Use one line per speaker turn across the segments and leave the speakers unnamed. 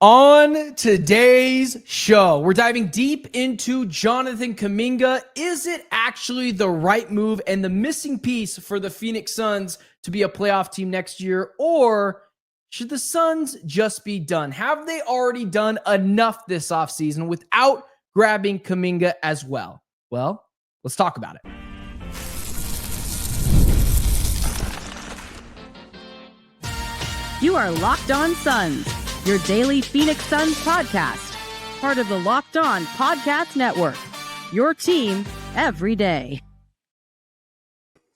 On today's show, we're diving deep into Jonathan Kuminga. Is it actually the right move and the missing piece for the Phoenix Suns to be a playoff team next year? Or should the Suns just be done? Have they already done enough this offseason without grabbing Kuminga as well? Well, let's talk about it.
You are Locked On Suns, your daily Phoenix Suns podcast, part of the Locked On Podcast Network, your team every day.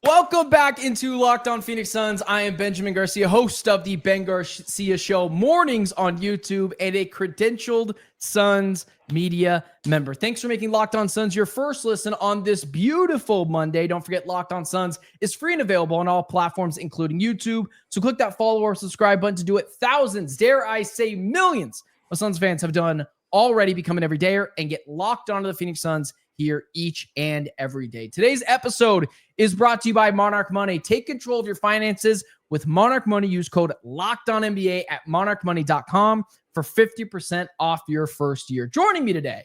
Welcome back into Locked On Phoenix Suns. I am Benjamin Garcia, host of the Ben Garcia Show mornings on YouTube and a credentialed Suns media member. Thanks for making Locked On Suns your first listen on this beautiful Monday. Don't forget, Locked On Suns is free and available on all platforms, including YouTube. So click that follow or subscribe button to do it. Thousands, dare I say millions of Suns fans have done already, become an everydayer and get locked onto the Phoenix Suns here each and every day. Today's episode is brought to you by Monarch Money. Take control of your finances with Monarch Money. Use code LOCKEDONNBA at monarchmoney.com for 50% off your first year. Joining me today,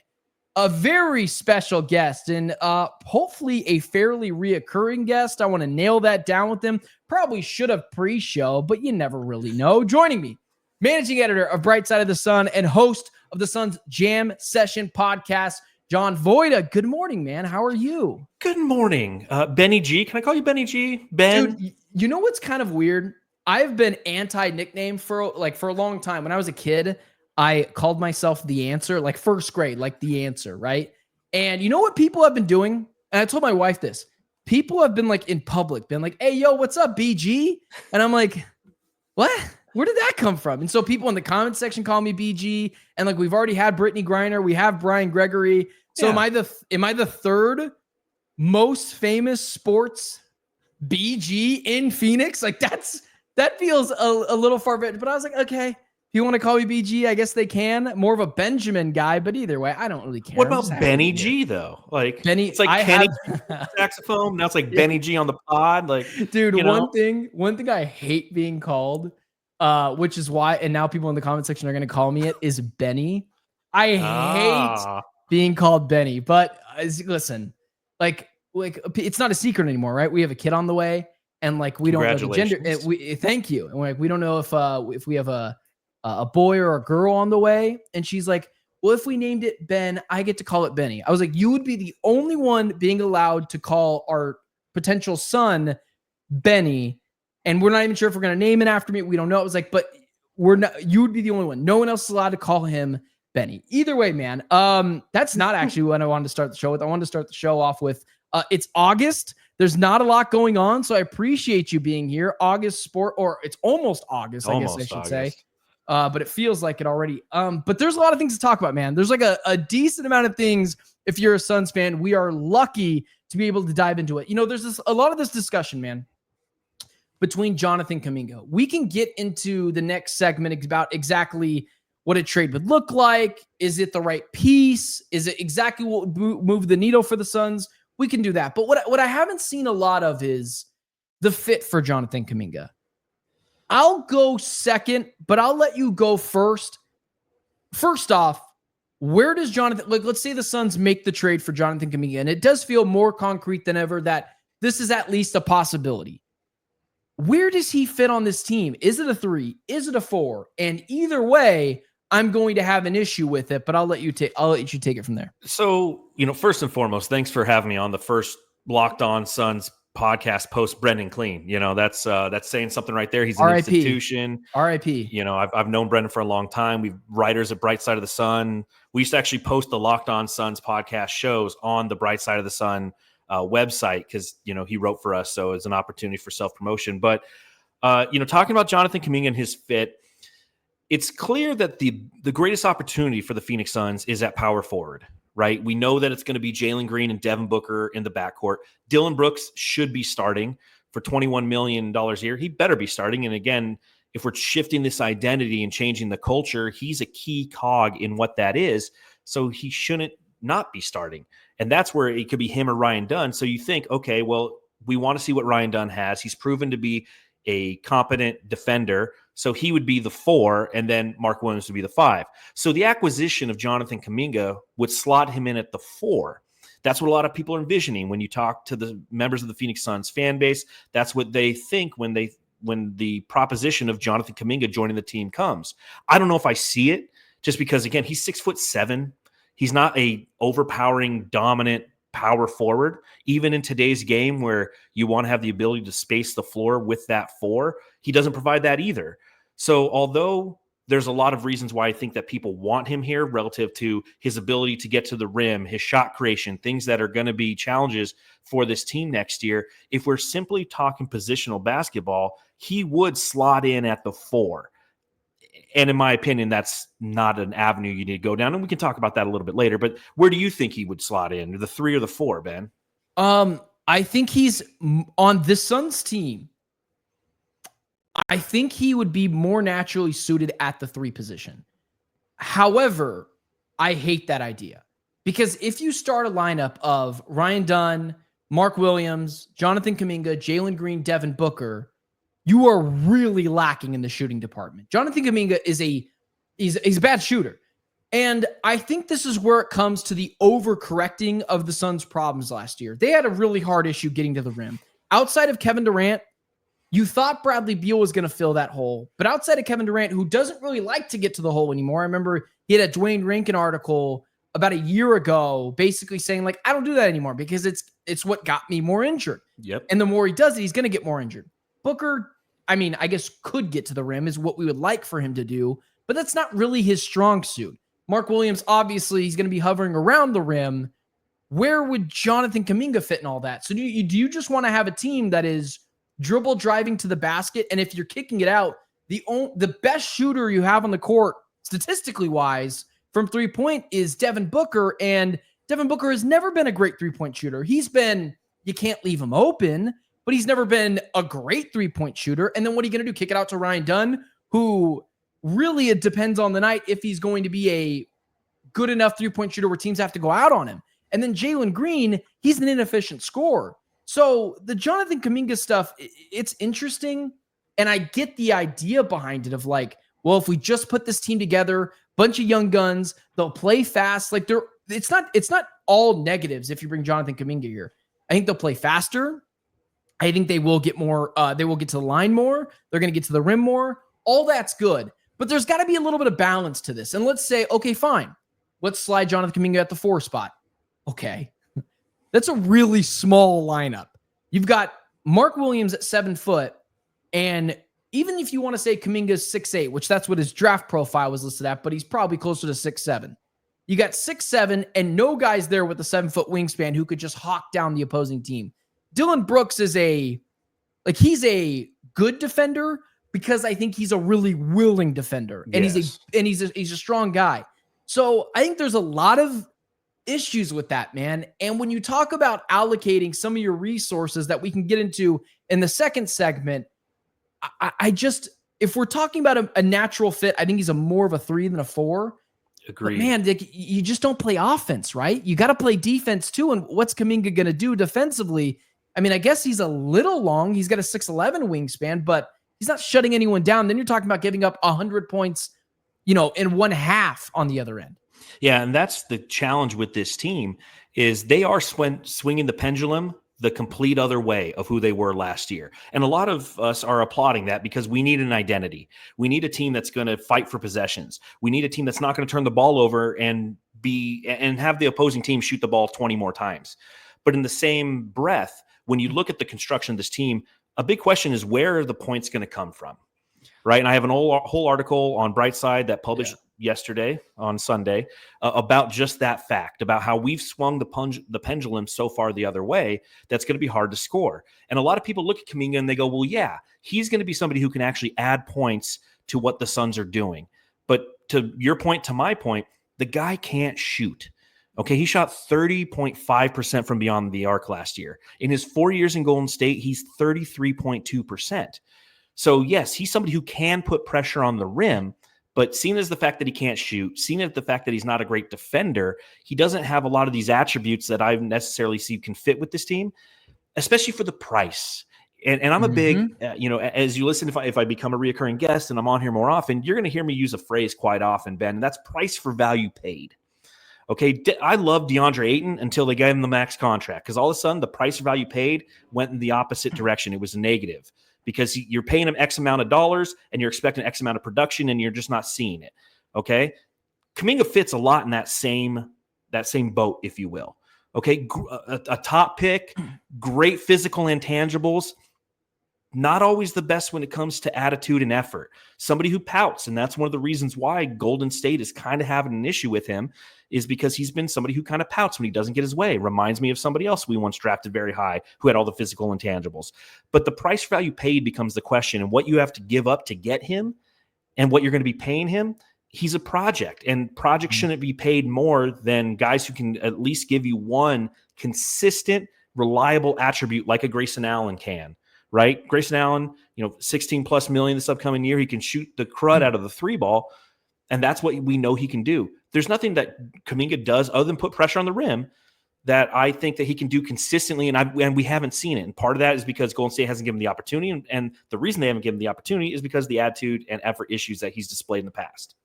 a very special guest and hopefully a fairly reoccurring guest. I want to nail that down with him. Probably should have pre-show, but you never really know. Joining me, managing editor of Bright Side of the Sun and host of the Suns Jam Session podcast, John Voita. Good morning, man. How are you?
Good morning. Benny G. Can I call you Benny G? Ben?
Dude, you know what's kind of weird? I've been anti-nickname for a long time. When I was a kid, I called myself The Answer, like first grade, like The Answer, right? And you know what people have been doing? And I told my wife this. People have been like in public, been like, hey, yo, what's up, BG? And I'm like, what? Where did that come from? And so people in the comment section call me BG. And like, we've already had Brittany Griner. We have Brian Gregory. So yeah. Am I the third most famous sports BG in Phoenix? Like that feels a little far-fetched, but I was like, okay, if you want to call me BG, I guess they can. More of a Benjamin guy, but either way, I don't really care.
What about Benny G though? Like Benny, it's like Kenny saxophone. Now it's like Benny G on the pod. Like,
dude, one thing I hate being called, which is why, and now people in the comment section are going to call me it, is Benny. I hate being called Benny, but listen, like it's not a secret anymore, right? We have a kid on the way, and like we don't know the gender. Thank you. And like we don't know if we have a boy or a girl on the way. And she's like, well, if we named it Ben, I get to call it Benny. I was like, you would be the only one being allowed to call our potential son Benny, and we're not even sure if we're gonna name it after me. We don't know. It was like, but we're not. You would be the only one. No one else is allowed to call him Benny. Either way, man. That's not actually what I wanted to start the show with. I wanted to start the show off with it's August. There's not a lot going on, so I appreciate you being here. August sport, or it's almost August, I guess I should say. But it feels like it already. But there's a lot of things to talk about, man. There's like a decent amount of things. If you're a Suns fan, we are lucky to be able to dive into it. You know, there's a lot of this discussion, man, between Jonathan Kuminga. We can get into the next segment about exactly what a trade would look like. Is it the right piece? Is it exactly what would move the needle for the Suns? We can do that. But what I haven't seen a lot of is the fit for Jonathan Kuminga. I'll go second, but I'll let you go first. First off, where does Jonathan, like, let's say the Suns make the trade for Jonathan Kuminga, and it does feel more concrete than ever that this is at least a possibility. Where does he fit on this team? Is it a 3? Is it a 4? And either way, I'm going to have an issue with it, but I'll let you take it from there.
So, first and foremost, thanks for having me on the first Locked On Suns podcast post Brendan Clean. That's saying something right there. He's an institution.
R.I.P.
I've known Brendan for a long time. We've writers at Bright Side of the Sun. We used to actually post the Locked On Suns podcast shows on the Bright Side of the Sun website because he wrote for us, so it's an opportunity for self-promotion. But talking about Jonathan Kuminga and his fit, it's clear that the greatest opportunity for the Phoenix Suns is at power forward, right? We know that it's going to be Jalen Green and Devin Booker in the backcourt. Dylan Brooks should be starting for $21 million a year. He better be starting. And again, if we're shifting this identity and changing the culture, he's a key cog in what that is. So he shouldn't not be starting. And that's where it could be him or Ryan Dunn. So you think, okay, well, we want to see what Ryan Dunn has. He's proven to be a competent defender. So he would be the 4, and then Mark Williams would be the 5. So the acquisition of Jonathan Kuminga would slot him in at the 4. That's what a lot of people are envisioning when you talk to the members of the Phoenix Suns fan base. That's what they think when the proposition of Jonathan Kuminga joining the team comes. I don't know if I see it, just because, again, he's 6'7". He's not a overpowering, dominant power forward. Even in today's game where you want to have the ability to space the floor with that 4, he doesn't provide that either. So although there's a lot of reasons why I think that people want him here relative to his ability to get to the rim, his shot creation, things that are going to be challenges for this team next year, if we're simply talking positional basketball, he would slot in at the 4. And in my opinion, that's not an avenue you need to go down. And we can talk about that a little bit later. But where do you think he would slot in, the 3 or the 4, Ben?
I think he's on the Suns team. I think he would be more naturally suited at the 3 position. However, I hate that idea, because if you start a lineup of Ryan Dunn, Mark Williams, Jonathan Kuminga, Jalen Green, Devin Booker, you are really lacking in the shooting department. Jonathan Kuminga is he's a bad shooter. And I think this is where it comes to the overcorrecting of the Suns' problems last year. They had a really hard issue getting to the rim. Outside of Kevin Durant, you thought Bradley Beal was going to fill that hole. But outside of Kevin Durant, who doesn't really like to get to the hole anymore, I remember he had a Dwayne Rankin article about a year ago basically saying, like, I don't do that anymore because it's what got me more injured.
Yep.
And the more he does it, he's going to get more injured. Booker, I mean, I guess could get to the rim is what we would like for him to do, but that's not really his strong suit. Mark Williams, obviously, he's going to be hovering around the rim. Where would Jonathan Kuminga fit in all that? So do you just want to have a team that is dribble driving to the basket, and if you're kicking it out, the best shooter you have on the court, statistically wise, from 3-point is Devin Booker, and Devin Booker has never been a great 3-point shooter. He's been, you can't leave him open, but he's never been a great 3-point shooter. And then what are you going to do? Kick it out to Ryan Dunn, who really, it depends on the night if he's going to be a good enough 3-point shooter where teams have to go out on him. And then Jalen Green, he's an inefficient scorer. So the Jonathan Kuminga stuff, it's interesting. And I get the idea behind it of like, well, if we just put this team together, bunch of young guns, they'll play fast. Like it's not all negatives if you bring Jonathan Kuminga here. I think they'll play faster. I think they will get more, they will get to the line more. They're going to get to the rim more. All that's good. But there's got to be a little bit of balance to this. And let's say, okay, fine. Let's slide Jonathan Kuminga at the 4 spot. Okay. That's a really small lineup. You've got Mark Williams at 7 foot. And even if you want to say Kuminga's 6'8", which that's what his draft profile was listed at, but he's probably closer to 6'7". You got 6'7", and no guys there with a 7-foot wingspan who could just hawk down the opposing team. Dylan Brooks is he's a good defender because I think he's a really willing defender. And
yes.
he's a strong guy. So I think there's a lot of issues with that, man. And when you talk about allocating some of your resources that we can get into in the second segment, I just, if we're talking about a natural fit, I think he's more of a 3 than a 4.
Agreed.
But man, you just don't play offense, right? You got to play defense too. And what's Kuminga going to do defensively? I mean, I guess he's a little long. He's got a 6'11" wingspan, but he's not shutting anyone down. Then you're talking about giving up 100 points, in one half on the other end.
Yeah, and that's the challenge with this team is they are swinging the pendulum the complete other way of who they were last year. And a lot of us are applauding that because we need an identity. We need a team that's going to fight for possessions. We need a team that's not going to turn the ball over and have the opposing team shoot the ball 20 more times. But in the same breath, when you look at the construction of this team, a big question is where are the points going to come from? Right. And I have an whole article on Brightside that published yesterday on Sunday about just that fact, about how we've swung the pendulum so far the other way. That's going to be hard to score. And a lot of people look at Kuminga and they go, well, yeah, he's going to be somebody who can actually add points to what the Suns are doing. But to your point, to my point, the guy can't shoot. Okay, he shot 30.5% from beyond the arc last year. In his 4 years in Golden State, he's 33.2%. So yes, he's somebody who can put pressure on the rim, but seen as the fact that he can't shoot, seen as the fact that he's not a great defender, he doesn't have a lot of these attributes that I necessarily see can fit with this team, especially for the price. And I'm a big, as you listen, if I become a reoccurring guest and I'm on here more often, you're going to hear me use a phrase quite often, Ben, and that's price for value paid. Okay, I love DeAndre Ayton until they gave him the max contract, because all of a sudden the price for value paid went in the opposite direction. It was negative because you're paying him X amount of dollars and you're expecting X amount of production and you're just not seeing it. Okay, Kuminga fits a lot in that same boat, if you will. Okay, a top pick, great physical intangibles. Not always the best when it comes to attitude and effort. Somebody who pouts, and that's one of the reasons why Golden State is kind of having an issue with him, is because he's been somebody who kind of pouts when he doesn't get his way. Reminds me of somebody else we once drafted very high who had all the physical intangibles. But the price value paid becomes the question, and what you have to give up to get him and what you're going to be paying him. He's a project, and projects shouldn't be paid more than guys who can at least give you one consistent, reliable attribute like a Grayson Allen can. Right? Grayson Allen, 16 plus million this upcoming year. He can shoot the crud out of the 3-ball. And that's what we know he can do. There's nothing that Kuminga does other than put pressure on the rim that I think that he can do consistently. And we haven't seen it. And part of that is because Golden State hasn't given him the opportunity. And the reason they haven't given him the opportunity is because of the attitude and effort issues that he's displayed in the past.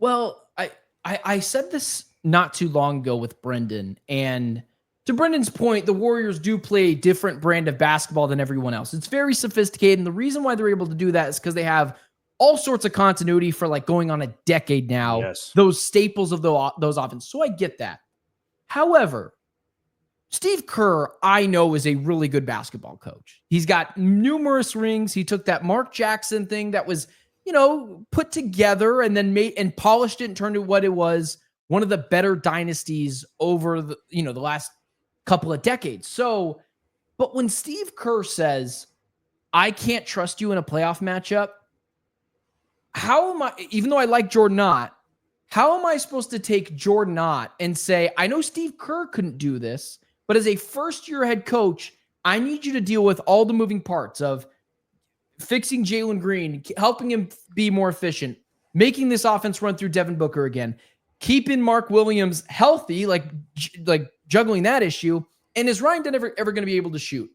Well, I said this not too long ago with Brendan, and to Brendan's point, the Warriors do play a different brand of basketball than everyone else. It's very sophisticated, and the reason why they're able to do that is because they have all sorts of continuity for like going on a decade now.
Yes.
Those staples of those offenses. So I get that. However, Steve Kerr, I know, is a really good basketball coach. He's got numerous rings. He took that Mark Jackson thing that was, put together and then polished it and turned it what it was, one of the better dynasties over the last couple of decades. So, but when Steve Kerr says, I can't trust you in a playoff matchup, how am I, even though I like Jordan Knott, how am I supposed to take Jordan Knott and say, I know Steve Kerr couldn't do this, but as a first-year head coach, I need you to deal with all the moving parts of fixing Jalen Green, helping him be more efficient, making this offense run through Devin Booker again, keeping Mark Williams healthy, like juggling that issue. And is Ryan Dunn ever going to be able to shoot?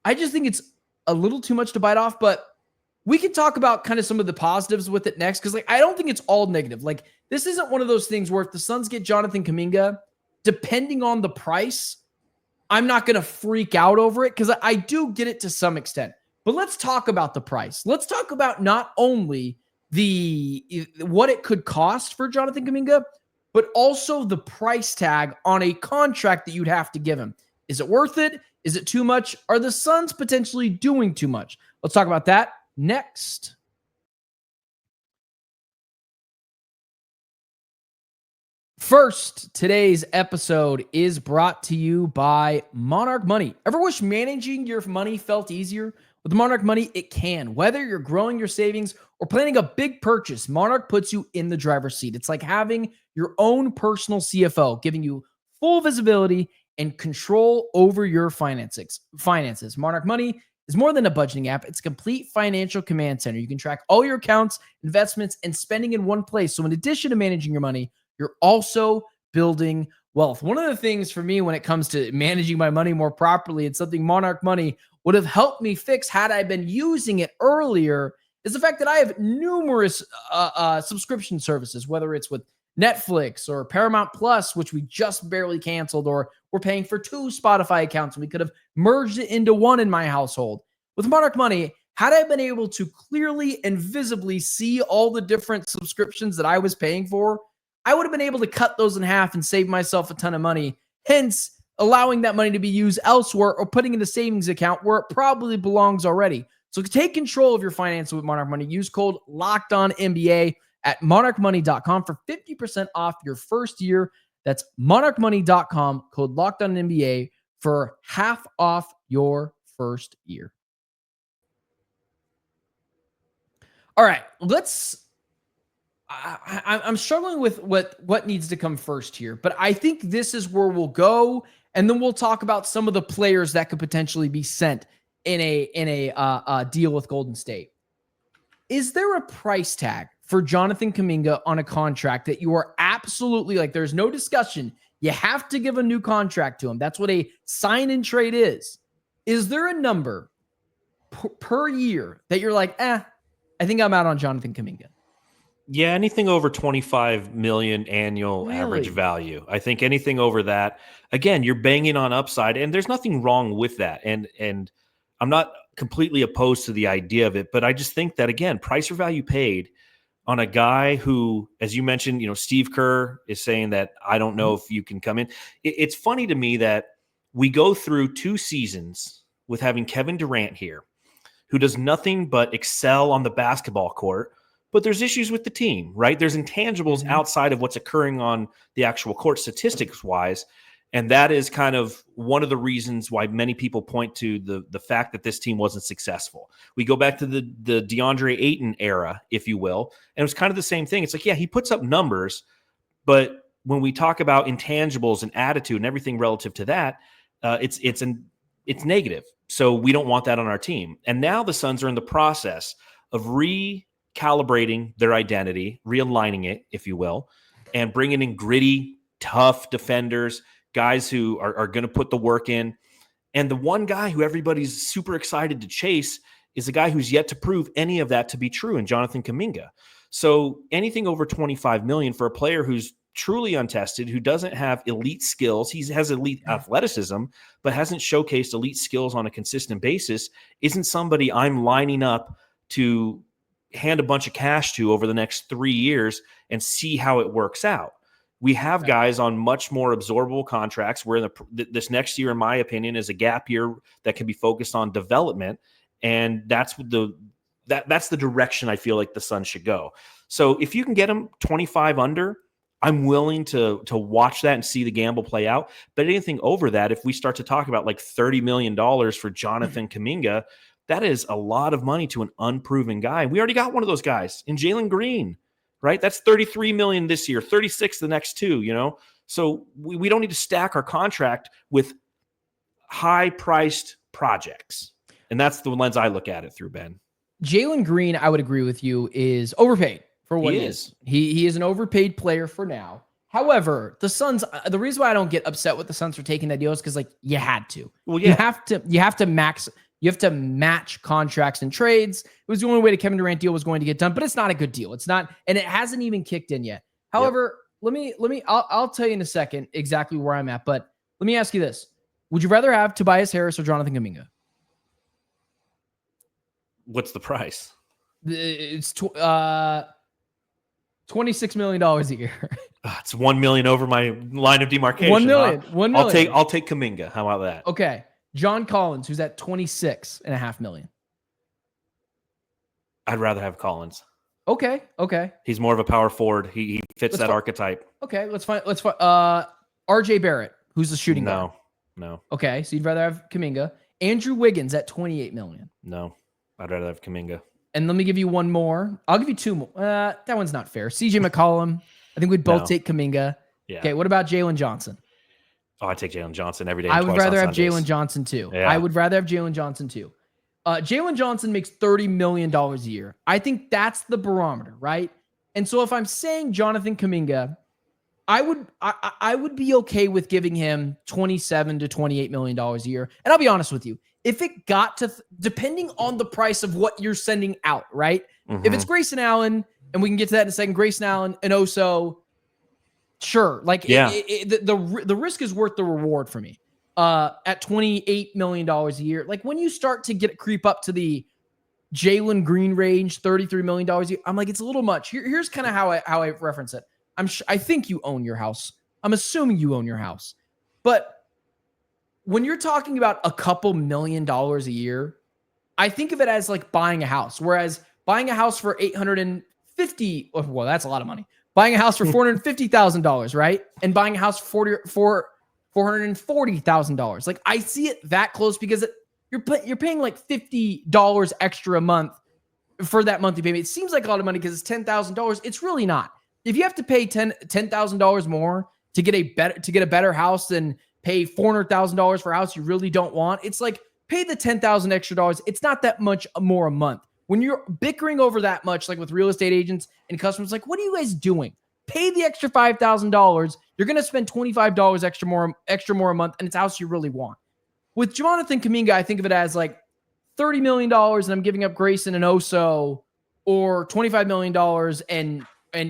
I just think it's a little too much to bite off, but we can talk about kind of some of the positives with it next. Cause I don't think it's all negative. This isn't one of those things where if the Suns get Jonathan Kuminga, depending on the price, I'm not going to freak out over it. Cause I do get it to some extent, but let's talk about the price. Let's talk about not only what it could cost for Jonathan Kuminga, but also the price tag on a contract that you'd have to give him. Is it worth it? Is it too much? Are the Suns potentially doing too much? Let's talk about that next. First, today's episode is brought to you by Monarch Money. Ever wish managing your money felt easier? With Monarch Money, it can. Whether you're growing your savings or planning a big purchase, Monarch puts you in the driver's seat. It's like having your own personal CFO, giving you full visibility and control over your finances. Monarch Money is more than a budgeting app. It's a complete financial command center. You can track all your accounts, investments, and spending in one place. So in addition to managing your money, you're also building wealth. One of the things for me when it comes to managing my money more properly, it's something Monarch Money would have helped me fix had I been using it earlier, is the fact that I have numerous subscription services, whether it's with Netflix or Paramount Plus, which we just barely canceled, or we're paying for 2 Spotify accounts. We could have merged it into one in my household. With Monarch Money, had I been able to clearly and visibly see all the different subscriptions that I was paying for, I would have been able to cut those in half and save myself a ton of money, hence allowing that money to be used elsewhere or putting in a savings account where it probably belongs already. So take control of your finances with Monarch Money. Use code LOCKEDONNBA at monarchmoney.com for 50% off your first year. That's monarchmoney.com, code LOCKEDONNBA for half off your first year. All right, I'm struggling with what needs to come first here, but I think this is where we'll go, and then we'll talk about some of the players that could potentially be sent in a deal with Golden State. Is there a price tag for Jonathan Kuminga on a contract that you are absolutely like, there's no discussion, you have to give a new contract to him? That's what a sign and trade is. Is there a number per year that you're like, I think I'm out on Jonathan Kuminga?
Yeah, anything over 25 million annual average value. I think anything over that, again, you're banging on upside, and there's nothing wrong with that. And I'm not completely opposed to the idea of it, but I just think that, again, price or value paid on a guy who, as you mentioned, Steve Kerr is saying that I don't know if you can come in. It's funny to me that we go through 2 seasons with having Kevin Durant here, who does nothing but excel on the basketball court, but there's issues with the team, right? There's intangibles outside of what's occurring on the actual court statistics-wise, and that is kind of one of the reasons why many people point to the fact that this team wasn't successful. We go back to the DeAndre Ayton era, if you will, and it was kind of the same thing. It's like, yeah, he puts up numbers, but when we talk about intangibles and attitude and everything relative to that, it's negative. So we don't want that on our team. And now the Suns are in the process of recalibrating their identity, realigning it, if you will, and bringing in gritty, tough defenders, guys who are going to put the work in. And the one guy who everybody's super excited to chase is a guy who's yet to prove any of that to be true, in Jonathan Kuminga. So anything over 25 million for a player who's truly untested, who doesn't have elite skills, he has elite athleticism, but hasn't showcased elite skills on a consistent basis, isn't somebody I'm lining up to hand a bunch of cash to over the next 3 years and see how it works out. We have guys on much more absorbable contracts where this next year, in my opinion, is a gap year that can be focused on development. And that's the direction I feel like the Suns should go. So if you can get them 25 under, I'm willing to watch that and see the gamble play out. But anything over that, if we start to talk about like $30 million for Jonathan Kuminga, that is a lot of money to an unproven guy. We already got one of those guys in Jalen Green, right? That's $33 million this year, 36 the next 2, So we don't need to stack our contract with high-priced projects. And that's the lens I look at it through, Ben.
Jalen Green, I would agree with you, is overpaid for what he is. He is an overpaid player for now. However, the Suns, the reason why I don't get upset with the Suns for taking that deal is because, like, you had to.
Well, yeah.
You have to match contracts and trades. It was the only way the Kevin Durant deal was going to get done, but it's not a good deal. It's not, and it hasn't even kicked in yet. However, I'll tell you in a second exactly where I'm at, but let me ask you this. Would you rather have Tobias Harris or Jonathan Kuminga?
What's the price?
It's $26 million a year.
It's $1 million over my line of demarcation.
$1 million.
Huh?
$1 million.
I'll take Kuminga. How about that?
Okay. John Collins, who's at $26.5 million.
I'd rather have Collins.
Okay.
He's more of a power forward. He fits that archetype.
Okay, let's find RJ Barrett, who's the shooting guard.
No.
Okay, so you'd rather have Kuminga. Andrew Wiggins at $28 million.
No, I'd rather have Kuminga.
And let me give you one more. I'll give you 2 more. That one's not fair. CJ McCollum. I think we'd both take Kuminga.
Yeah.
Okay, what about Jalen Johnson?
Oh, I take Jalen Johnson every day.
I would rather have Jalen Johnson too.
Yeah.
I would rather have Jalen Johnson too. Jalen Johnson makes $30 million a year. I think that's the barometer, right? And so if I'm saying Jonathan Kuminga, I would be okay with giving him $27 to $28 million a year. And I'll be honest with you, if it got to, depending on the price of what you're sending out, right? If it's Grayson Allen, and we can get to that in a second, Grayson Allen and Oso, sure. Like the risk is worth the reward for me. At $28 million a year, like when you start to creep up to the Jalen Green range, $33 million a year, I'm like, it's a little much. Here's kind of how I reference it. I think you own your house. I'm assuming you own your house, but when you're talking about a couple $1 million a year, I think of it as like buying a house. Whereas buying a house for $850, well, that's a lot of money. Buying a house for $450,000, right? And buying a house for $440,000. Like I see it that close because you're paying like $50 extra a month for that monthly payment. It seems like a lot of money because it's $10,000. It's really not. If you have to pay $10,000 more to get a better house than pay $400,000 for a house you really don't want, it's like pay the $10,000 extra dollars. It's not that much more a month. When you're bickering over that much, like with real estate agents and customers, like, what are you guys doing? Pay the extra $5,000. You're going to spend $25 extra more a month, and it's a house you really want. With Jonathan Kuminga, I think of it as like $30 million and I'm giving up Grayson and Oso, or $25 million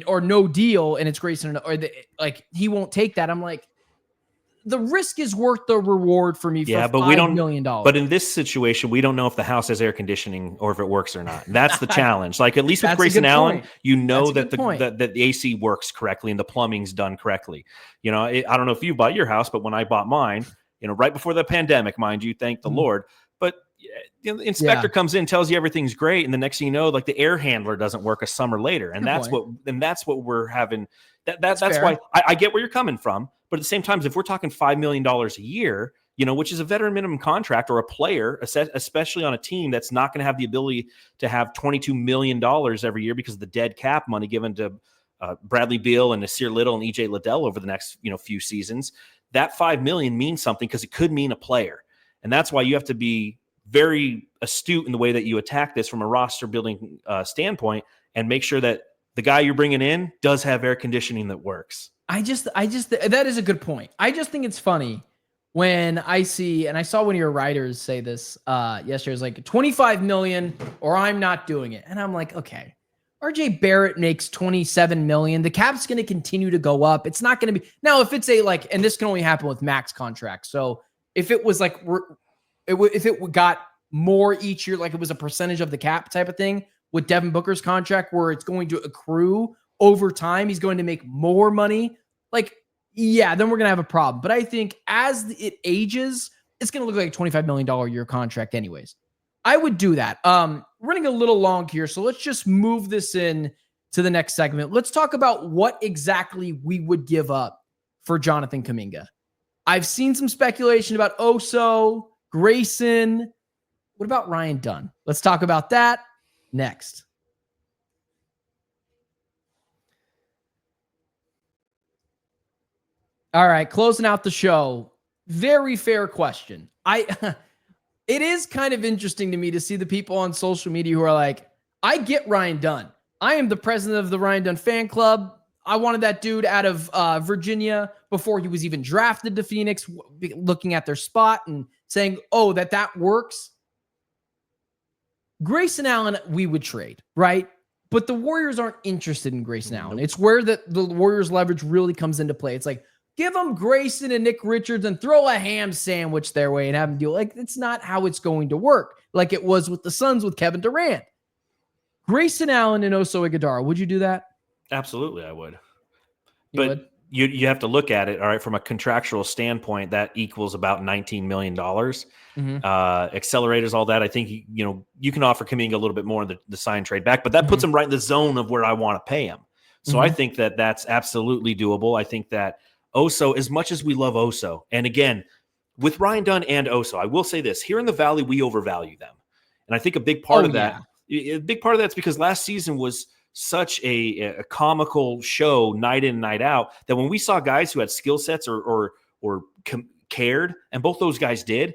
or no deal and it's Grayson he won't take that. I'm like, the risk is worth the reward for me for $5 million.
But in this situation, we don't know if the house has air conditioning or if it works or not. That's the challenge. Like, at least with Grayson Allen, you know that the AC works correctly and the plumbing's done correctly. You know, I don't know if you bought your house, but when I bought mine, you know, right before the pandemic, mind you, thank the Lord. But the inspector comes in, tells you everything's great, and the next thing you know, like, the air handler doesn't work a summer later, and that's what we're having. That's why I get where you're coming from. But at the same time, if we're talking $5 million a year, you know, which is a veteran minimum contract, or a player, especially on a team that's not going to have the ability to have $22 million every year because of the dead cap money given to Bradley Beal and Nasir Little and EJ Liddell over the next, you know, few seasons, that $5 million means something, because it could mean a player. And that's why you have to be very astute in the way that you attack this from a roster building standpoint, and make sure that the guy you're bringing in does have air conditioning that works.
I just that is a good point. I just think it's funny when I see, and I saw one of your writers say this yesterday, it's like 25 million or I'm not doing it. And I'm like, okay, RJ Barrett makes 27 million. The cap's going to continue to go up. It's not going to be, now if it's and this can only happen with max contracts. So if it was like, if it got more each year, like it was a percentage of the cap type of thing with Devin Booker's contract, where it's going to accrue over time, he's going to make more money. Like, yeah, then we're going to have a problem. But I think as it ages, it's going to look like a $25 million a year contract anyways. I would do that. Running a little long here, so let's just move this in to the next segment. Let's talk about what exactly we would give up for Jonathan Kuminga. I've seen some speculation about Oso, Grayson. What about Ryan Dunn? Let's talk about that next. All right, closing out the show. Very fair question. It is kind of interesting to me to see the people on social media who are like, I get Ryan Dunn. I am the president of the Ryan Dunn fan club. I wanted that dude out of Virginia before he was even drafted to Phoenix, looking at their spot and saying, oh, that works. Grayson Allen, we would trade, right? But the Warriors aren't interested in Grayson Allen. It's where the Warriors leverage really comes into play. It's like, give them Grayson and Nick Richards and throw a ham sandwich their way and have them deal. Like, it's not how it's going to work, like it was with the Suns with Kevin Durant. Grayson Allen and Oso Ighodaro, would you do that? Absolutely, I would. But you have to look at it, all right, from a contractual standpoint, that equals about $19 million. Mm-hmm. Accelerators, all that. I think, you can offer Kuminga a little bit more in the sign trade back, but that puts him right in the zone of where I want to pay him. So I think that that's absolutely doable. I think that Oso, as much as we love Oso, and again, with Ryan Dunn and Oso, I will say this, here in the Valley, we overvalue them. And I think a big part of that's because last season was such a comical show night in, night out, that when we saw guys who had skill sets or cared, and both those guys did,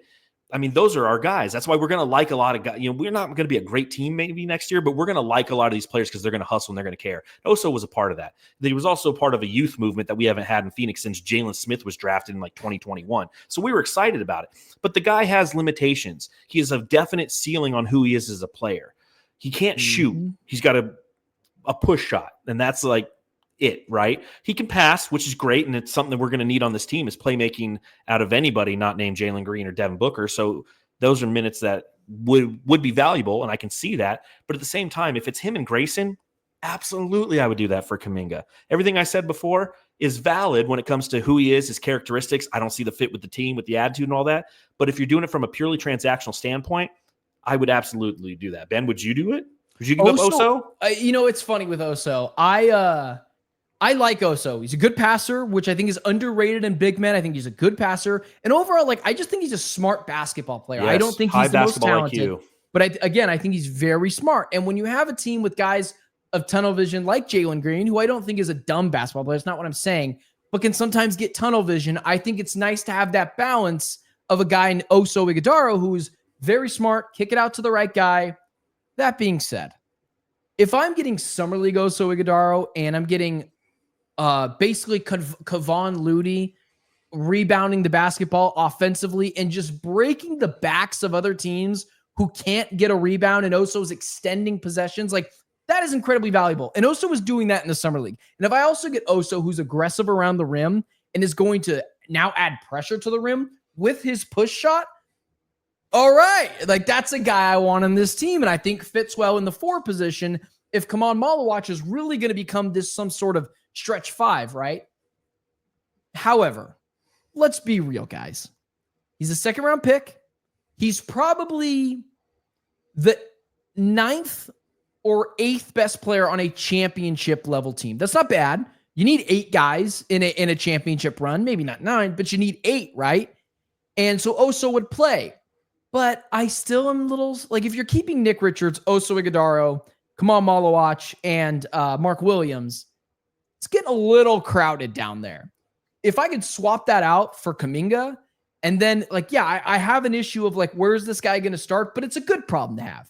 I mean, those are our guys. That's why we're going to like a lot of guys. We're not going to be a great team maybe next year, but we're going to like a lot of these players because they're going to hustle and they're going to care. Oso was a part of that. He was also part of a youth movement that we haven't had in Phoenix since Jalen Smith was drafted in like 2021. So we were excited about it. But the guy has limitations. He has a definite ceiling on who he is as a player. He can't shoot. He's got a push shot, and that's like it, right? He can pass, which is great, and it's something that we're going to need on this team is playmaking out of anybody not named Jalen Green or Devin Booker. So those are minutes that would be valuable, and I can see that. But at the same time, if it's him and Grayson, absolutely I would do that for Kuminga. Everything I said before is valid when it comes to who he is, his characteristics. I don't see the fit with the team, with the attitude and all that. But if you're doing it from a purely transactional standpoint, I would absolutely do that. Ben, would you do it? Would you give up Oso? It's funny with Oso. I like Oso. He's a good passer, which I think is underrated in big men. I think he's a good passer. And overall, I just think he's a smart basketball player. Yes, I don't think he's the most talented. IQ. But I think he's very smart. And when you have a team with guys of tunnel vision like Jalen Green, who I don't think is a dumb basketball player, that's not what I'm saying, but can sometimes get tunnel vision, I think it's nice to have that balance of a guy in Oso Ighodaro who's very smart, kick it out to the right guy. That being said, if I'm getting Summer League Oso Ighodaro and I'm getting basically Kevon Looney rebounding the basketball offensively and just breaking the backs of other teams who can't get a rebound and Oso is extending possessions. Like, that is incredibly valuable. And Oso was doing that in the summer league. And if I also get Oso, who's aggressive around the rim and is going to now add pressure to the rim with his push shot, all right, like that's a guy I want on this team and I think fits well in the 4 position if Kaman Malawach is really going to become some sort of stretch 5, right? However, let's be real, guys. He's a second-round pick. He's probably the 9th or 8th best player on a championship level team. That's not bad. You need 8 guys in a championship run, maybe not 9, but you need 8, right? And so Oso would play. But I still am a little, like, if you're keeping Nick Richards, Oso Ighodaro, Kaman Malawach, and Mark Williams, it's getting a little crowded down there. If I could swap that out for Kuminga, and then, like, yeah, I have an issue of, like, where's this guy going to start? But it's a good problem to have.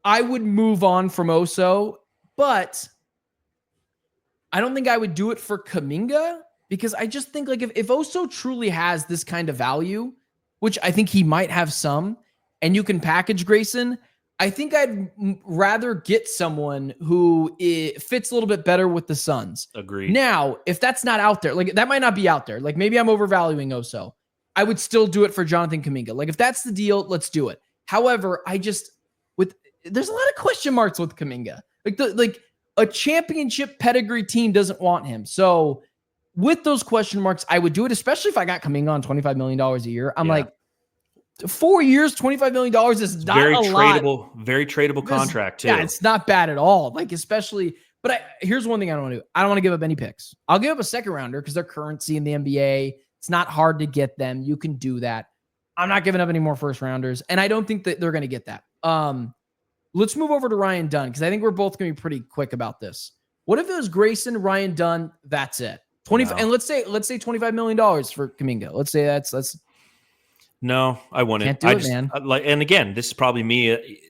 I would move on from Oso, but I don't think I would do it for Kuminga because I just think, like, if Oso truly has this kind of value, which I think he might have some, and you can package Grayson, I think I'd rather get someone who fits a little bit better with the Suns.
Agreed.
Now, if that's not out there, like that might not be out there. Like maybe I'm overvaluing Oso. I would still do it for Jonathan Kuminga. Like if that's the deal, let's do it. However, there's a lot of question marks with Kuminga. Like a championship pedigree team doesn't want him. So with those question marks, I would do it, especially if I got Kuminga on $25 million a year. I'm like, 4 years, $25 million is not
very
a
tradable,
lot.
Very tradable contract too.
Yeah, it's not bad at all. Like especially, but here's one thing I don't want to do. I don't want to give up any picks. I'll give up a second rounder because they're currency in the NBA. It's not hard to get them. You can do that. I'm not giving up any more first rounders, and I don't think that they're going to get that. Let's move over to Ryan Dunn because I think we're both going to be pretty quick about this. What if it was Grayson, Ryan Dunn? That's it. 25, and let's say $25 million for Kuminga. Let's say that's.
No, I wouldn't.
Can't do it, man.
And again, this is probably me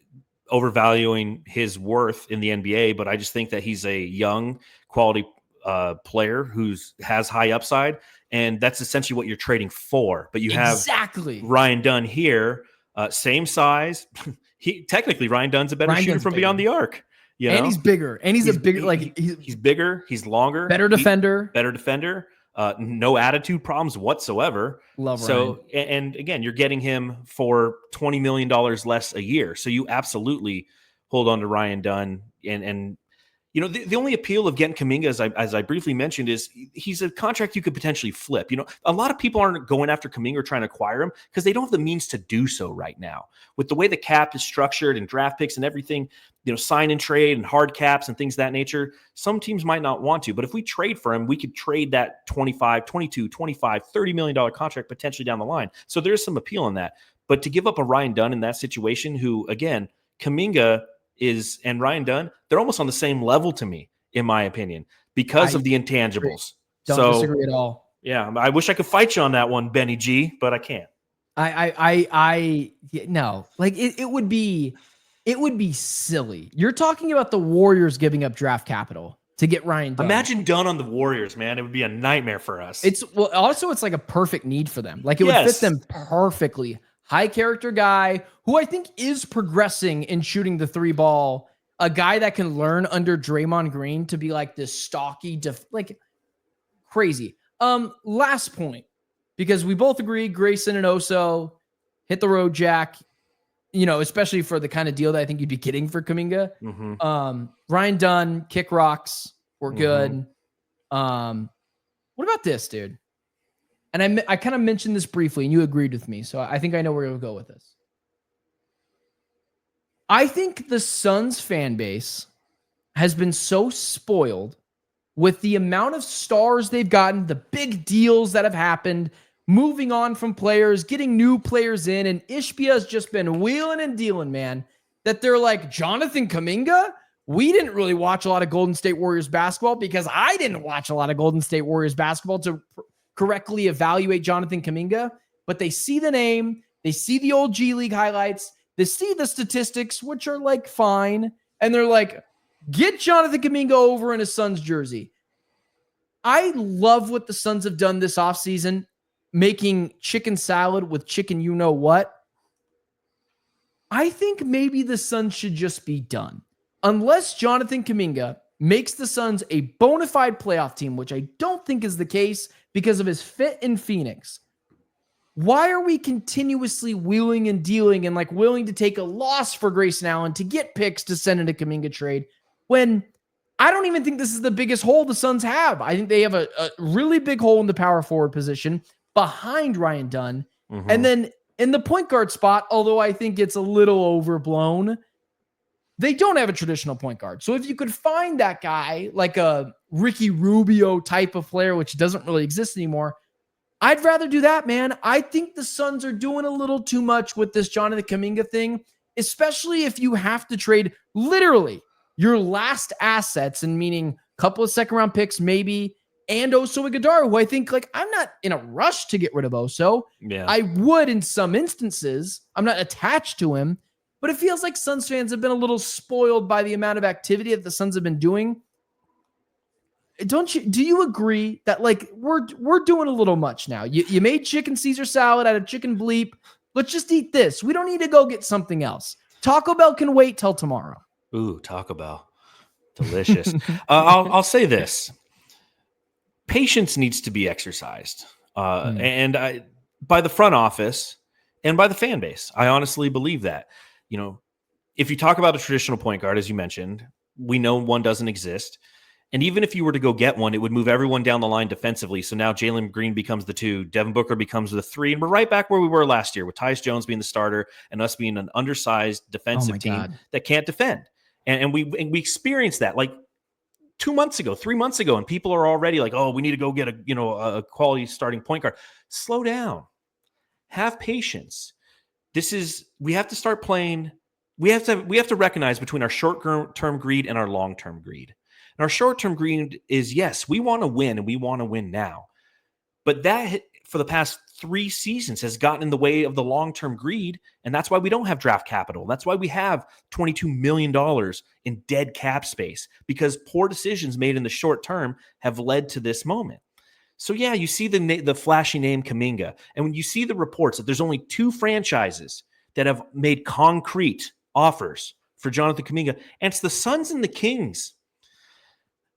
overvaluing his worth in the NBA, but I just think that he's a young, quality player who has high upside, and that's essentially what you're trading for. But you have Ryan Dunn here, same size. Technically Ryan Dunn's a better shooter from beyond the arc. You know?
And he's bigger, and he's bigger.
He's bigger. He's longer.
Better defender.
Better defender. No attitude problems whatsoever.
Love Ryan.
And again, you're getting him for $20 million less a year. So you absolutely hold on to Ryan Dunn. And you know, the only appeal of getting Kuminga, as I briefly mentioned, is he's a contract you could potentially flip. You know, a lot of people aren't going after Kuminga or trying to acquire him because they don't have the means to do so right now. With the way the cap is structured and draft picks and everything, you know, sign and trade and hard caps and things of that nature, some teams might not want to. But if we trade for him, we could trade that 25, 22, 25, $30 million contract potentially down the line. So there's some appeal in that. But to give up a Ryan Dunn in that situation, who, again, Kuminga and Ryan Dunn, they're almost on the same level to me, in my opinion, because of the intangibles.
Don't disagree at all.
Yeah, I wish I could fight you on that one, Benny G, but I can't.
No, like it would be silly. You're talking about the Warriors giving up draft capital to get Ryan Dunn.
Imagine Dunn on the Warriors, man. It would be a nightmare for us.
It's like a perfect need for them. Like it would fit them perfectly. High character guy who I think is progressing in shooting the 3 ball. A guy that can learn under Draymond Green to be like this stocky, like crazy. Last point, because we both agree Grayson and Oso hit the road, Jack. You know, especially for the kind of deal that I think you'd be getting for Kuminga. Mm-hmm. Ryan Dunn, kick rocks. We're good. What about this, dude? And I kind of mentioned this briefly, and you agreed with me, so I think I know where you'll go with this. I think the Suns fan base has been so spoiled with the amount of stars they've gotten, the big deals that have happened, moving on from players, getting new players in, and Ishbia has just been wheeling and dealing, man, that they're like, Jonathan Kuminga? We didn't really watch a lot of Golden State Warriors basketball because I didn't watch a lot of Golden State Warriors basketball to correctly evaluate Jonathan Kuminga, but they see the name, they see the old G League highlights, they see the statistics, which are like fine, and they're like, get Jonathan Kuminga over in a Suns jersey. I love what the Suns have done this offseason, making chicken salad with chicken you-know-what. I think maybe the Suns should just be done. Unless Jonathan Kuminga makes the Suns a bona fide playoff team, which I don't think is the case because of his fit in Phoenix. Why are we continuously wheeling and dealing and like willing to take a loss for Grayson Allen to get picks to send in a Kuminga trade when I don't even think this is the biggest hole the Suns have? I think they have a really big hole in the power forward position behind Ryan Dunn.
Mm-hmm.
And then in the point guard spot, although I think it's a little overblown, they don't have a traditional point guard. So if you could find that guy, like a Ricky Rubio type of player, which doesn't really exist anymore, I'd rather do that, man. I think the Suns are doing a little too much with this Jonathan Kuminga thing, especially if you have to trade literally your last assets, and meaning a couple of second-round picks maybe, and Oso Ighodaro, who I think, like, I'm not in a rush to get rid of Oso.
Yeah.
I would in some instances. I'm not attached to him, but it feels like Suns fans have been a little spoiled by the amount of activity that the Suns have been doing. Do you agree that like we're doing a little much now? You made chicken Caesar salad out of chicken bleep. Let's just eat this. We don't need to go get something else. Taco Bell can wait till tomorrow.
Ooh, Taco Bell. Delicious. I'll say this. Patience needs to be exercised. And by the front office and by the fan base. I honestly believe that. You know, if you talk about a traditional point guard, as you mentioned, we know one doesn't exist. And even if you were to go get one, it would move everyone down the line defensively. So now Jalen Green becomes the 2, Devin Booker becomes the 3, and we're right back where we were last year with Tyus Jones being the starter and us being an undersized defensive team that can't defend. And we experienced that like 2 months ago, 3 months ago, and people are already like, oh, we need to go get a quality starting point guard. Slow down. Have patience. We have to start playing. We have to recognize between our short-term greed and our long-term greed. And our short-term greed is, yes, we want to win and we want to win now. But that for the past 3 seasons has gotten in the way of the long-term greed. And that's why we don't have draft capital. That's why we have $22 million in dead cap space, because poor decisions made in the short term have led to this moment. So yeah, you see the flashy name Kuminga. And when you see the reports that there's only 2 franchises that have made concrete offers for Jonathan Kuminga, and it's the Suns and the Kings.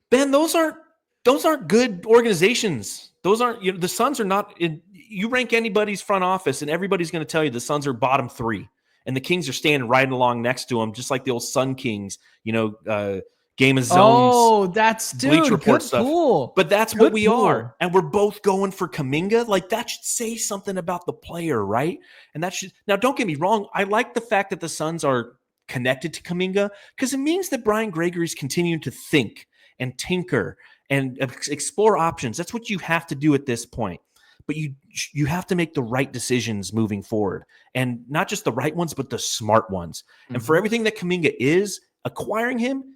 Ben, those aren't good organizations. Those aren't, the Suns are not in. You rank anybody's front office, and everybody's going to tell you the Suns are bottom 3, and the Kings are standing right along next to them, just like the old Sun Kings. Game of Zones.
Oh, that's
Bleach Report stuff.
Cool.
But that's what we are, and we're both going for Kuminga. Like that should say something about the player, right? And that should. Now, don't get me wrong. I like the fact that the Suns are connected to Kuminga because it means that Brian Gregory's continuing to think and tinker and explore options. That's what you have to do at this point. But you have to make the right decisions moving forward, and not just the right ones, but the smart ones. Mm-hmm. And for everything that Kuminga is, acquiring him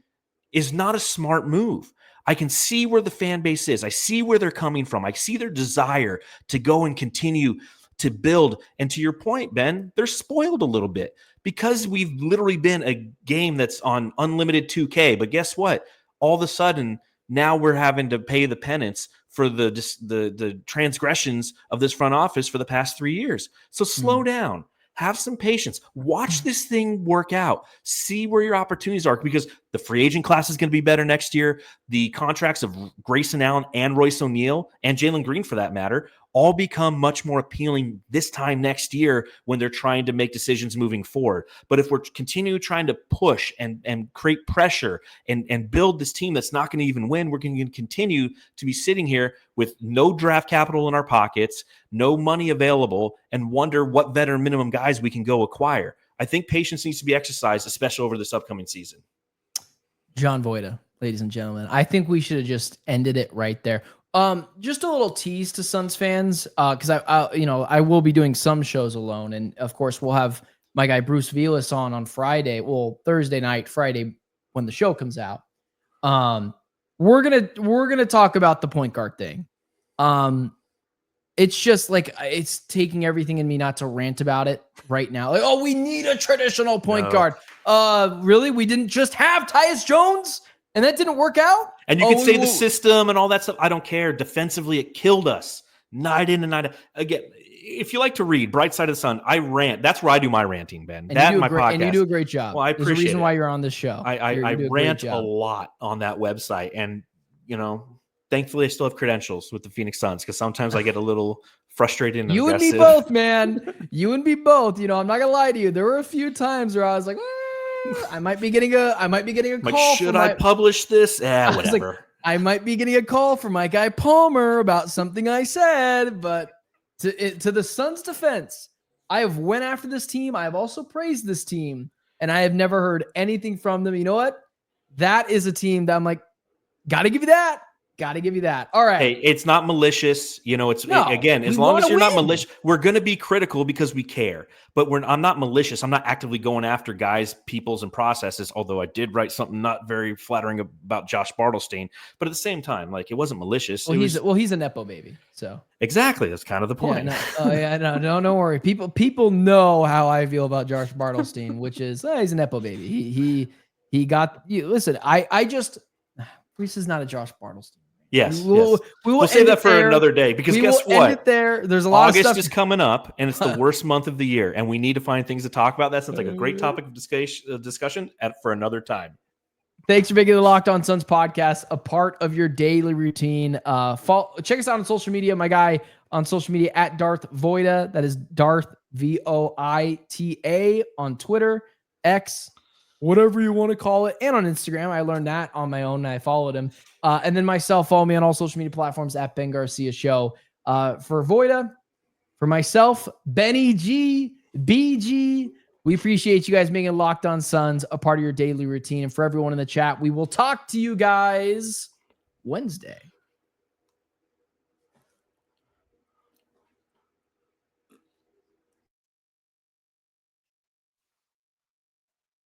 is not a smart move. I can see where the fan base is. I see where they're coming from. I see their desire to go and continue to build. And to your point, Ben, they're spoiled a little bit because we've literally been a game that's on unlimited 2K. But guess what? All of a sudden, now we're having to pay the penance for the transgressions of this front office for the past 3 years. So slow down. Have some patience. Watch this thing work out. See where your opportunities are, because the free agent class is going to be better next year. The contracts of Grayson Allen and Royce O'Neal and Jalen Green, for that matter, all become much more appealing this time next year when they're trying to make decisions moving forward. But if we're continuing trying to push and create pressure and build this team that's not going to even win, we're going to continue to be sitting here with no draft capital in our pockets, no money available, and wonder what veteran minimum guys we can go acquire. I think patience needs to be exercised, especially over this upcoming season.
John Voita, ladies and gentlemen. I think we should have just ended it right there. Just a little tease to Suns fans, because I will be doing some shows alone, and of course we'll have my guy Bruce Vilas on Friday. Well, Thursday night, Friday when the show comes out. We're gonna talk about the point guard thing. It's just like it's taking everything in me not to rant about it right now. Like, oh, we need a traditional point guard. Really? We didn't just have Tyus Jones? And that didn't work out?
And you can say the system and all that stuff. I don't care. Defensively, it killed us. Night in and night out. Again, if you like to read, Bright Side of the Sun, I rant. That's where I do my ranting, Ben.
And
that
you do
my podcast.
And you do a great job.
Well, I
There's a
appreciate
reason
it.
why you're on this show.
I rant a lot on that website, and thankfully I still have credentials with the Phoenix Suns because sometimes I get a little frustrated and
you
aggressive.
and me both, man. You and me both. I'm not gonna lie to you. There were a few times where I was like, I might be getting a call.
Should I publish this? Whatever.
I might be getting a call from my guy Palmer about something I said, but to the Suns' defense, I have went after this team. I have also praised this team, and I have never heard anything from them. You know what? That is a team that I'm like, gotta give you that. Got to give you that. All right.
Hey, it's not malicious. Again, as long as you're not malicious, we're going to be critical because we care. But I'm not malicious. I'm not actively going after guys, peoples, and processes, although I did write something not very flattering about Josh Bartlestein. But at the same time, like, it wasn't malicious.
Well, he's a Nepo baby. So
exactly. That's kind of the point.
Don't worry. People know how I feel about Josh Bartlestein, which is he's a Nepo baby. He got you. Listen, Reese is not a Josh Bartlestein.
Yes, we'll save that for another day because guess what?
There's a lot
August
of stuff.
is coming up, and it's the worst month of the year, and we need to find things to talk about. That sounds like a great topic of discussion for another time.
Thanks for making the Locked On Suns podcast a part of your daily routine. Check us out on social media. My guy on social media at Darth Voita. That is Darth Voita on Twitter, X, whatever you want to call it, and on Instagram. I learned that on my own, and I followed him. And then myself, follow me on all social media platforms at Ben Garcia Show. For Voita, for myself, Benny G, BG, we appreciate you guys making Locked On Suns a part of your daily routine. And for everyone in the chat, we will talk to you guys Wednesday.